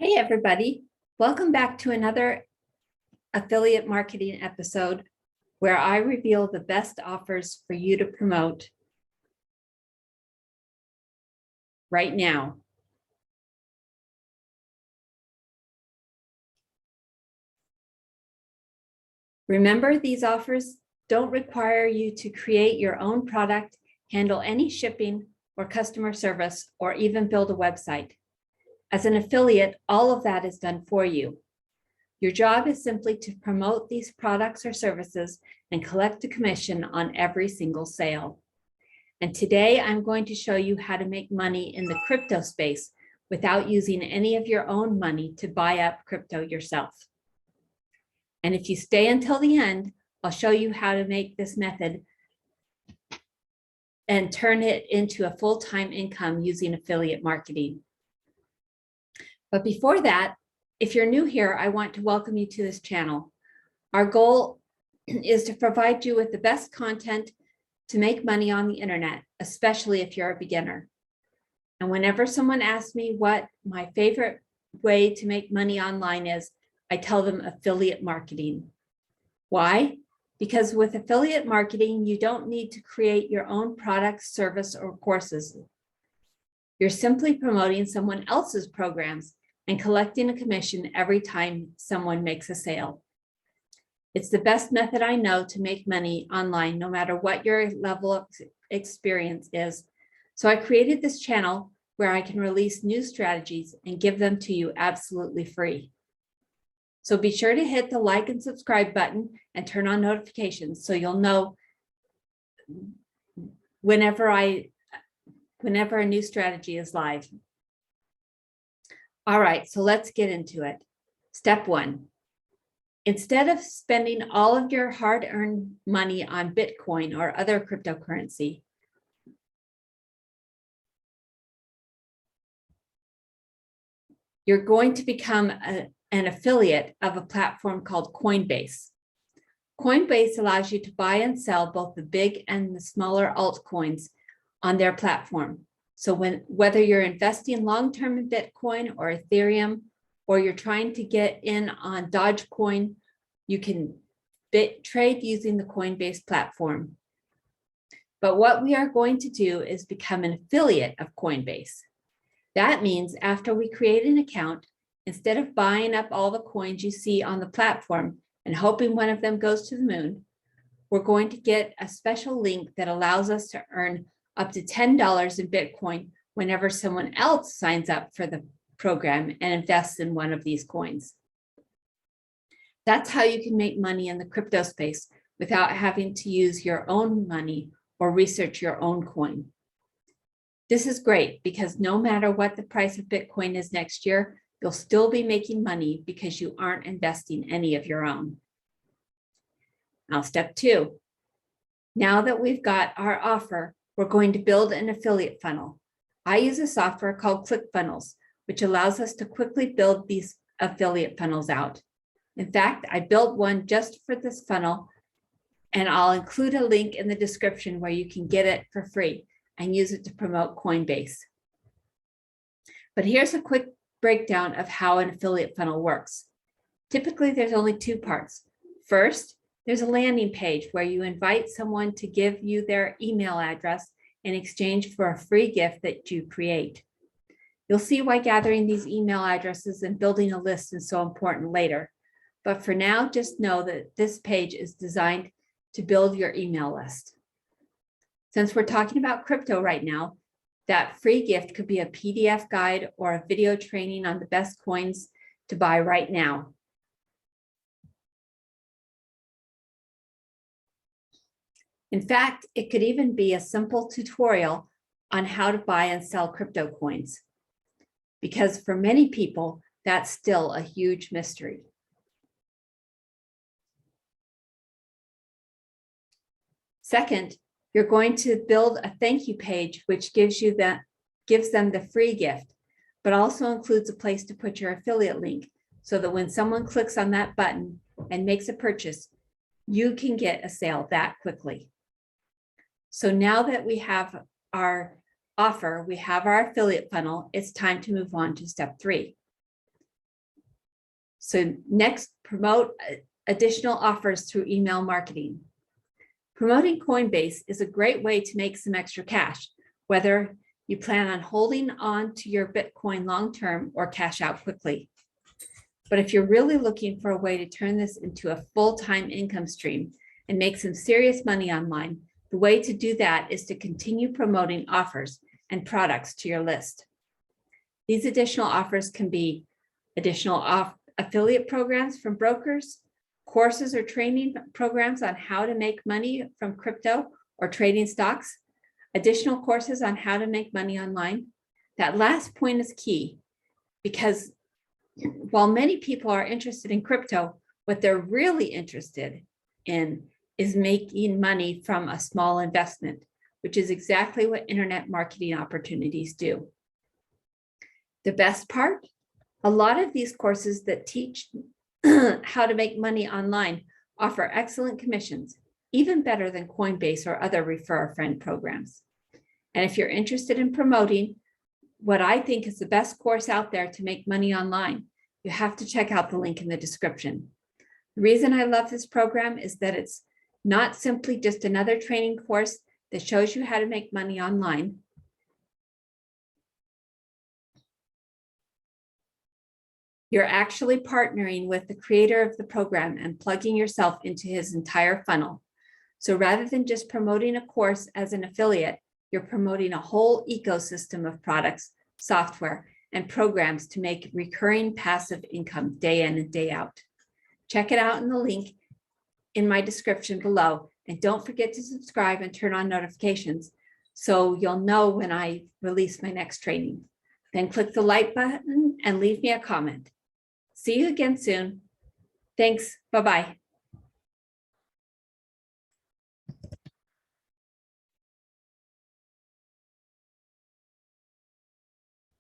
Hey, everybody. Welcome back to another affiliate marketing episode where I reveal the best offers for you to promote right now. Remember, these offers don't require you to create your own product, handle any shipping or customer service, or even build a website. As an affiliate, all of that is done for you. Your job is simply to promote these products or services and collect a commission on every single sale. And today I'm going to show you how to make money in the crypto space without using any of your own money to buy up crypto yourself. And if you stay until the end, I'll show you how to make this method and turn it into a full-time income using affiliate marketing. But before that, if you're new here, I want to welcome you to this channel. Our goal is to provide you with the best content to make money on the internet, especially if you're a beginner. And whenever someone asks me what my favorite way to make money online is, I tell them affiliate marketing. Why? Because with affiliate marketing, you don't need to create your own product, service, or courses. You're simply promoting someone else's programs and collecting a commission every time someone makes a sale. It's the best method I know to make money online, no matter what your level of experience is. So I created this channel where I can release new strategies and give them to you absolutely free. So be sure to hit the like and subscribe button and turn on notifications so you'll know whenever a new strategy is live. All right, so let's get into it. Step one. Instead of spending all of your hard-earned money on Bitcoin or other cryptocurrency, you're going to become an affiliate of a platform called Coinbase. Coinbase allows you to buy and sell both the big and the smaller altcoins on their platform. So whether you're investing long-term in Bitcoin or Ethereum, or you're trying to get in on Dogecoin, you can trade using the Coinbase platform. But what we are going to do is become an affiliate of Coinbase. That means after we create an account, instead of buying up all the coins you see on the platform and hoping one of them goes to the moon, we're going to get a special link that allows us to earn up to $10 in Bitcoin whenever someone else signs up for the program and invests in one of these coins. That's how you can make money in the crypto space without having to use your own money or research your own coin. This is great because no matter what the price of Bitcoin is next year, you'll still be making money because you aren't investing any of your own. Now, step two. Now that we've got our offer, we're going to build an affiliate funnel. I use a software called ClickFunnels, which allows us to quickly build these affiliate funnels out. In fact, I built one just for this funnel, and I'll include a link in the description where you can get it for free and use it to promote Coinbase. But here's a quick breakdown of how an affiliate funnel works. Typically, there's only two parts. First, there's a landing page where you invite someone to give you their email address in exchange for a free gift that you create. You'll see why gathering these email addresses and building a list is so important later. But for now, just know that this page is designed to build your email list. Since we're talking about crypto right now, that free gift could be a PDF guide or a video training on the best coins to buy right now. In fact, it could even be a simple tutorial on how to buy and sell crypto coins, because for many people, that's still a huge mystery. Second, you're going to build a thank you page, which gives them the free gift, but also includes a place to put your affiliate link so that when someone clicks on that button and makes a purchase, you can get a sale that quickly. So now that we have our offer, we have our affiliate funnel, it's time to move on to step three. So next, promote additional offers through email marketing. Promoting Coinbase is a great way to make some extra cash, whether you plan on holding on to your Bitcoin long-term or cash out quickly. But if you're really looking for a way to turn this into a full-time income stream and make some serious money online, the way to do that is to continue promoting offers and products to your list. These additional offers can be additional affiliate programs from brokers, courses or training programs on how to make money from crypto or trading stocks, additional courses on how to make money online. That last point is key because while many people are interested in crypto, what they're really interested in is making money from a small investment, which is exactly what internet marketing opportunities do. The best part, a lot of these courses that teach how to make money online offer excellent commissions, even better than Coinbase or other refer a friend programs. And if you're interested in promoting what I think is the best course out there to make money online, you have to check out the link in the description. The reason I love this program is that it's not simply just another training course that shows you how to make money online. You're actually partnering with the creator of the program and plugging yourself into his entire funnel. So rather than just promoting a course as an affiliate, you're promoting a whole ecosystem of products, software, and programs to make recurring passive income day in and day out. Check it out in the link in my description below. And don't forget to subscribe and turn on notifications so you'll know when I release my next training. Then click the like button and leave me a comment. See you again soon. Thanks. Bye-bye.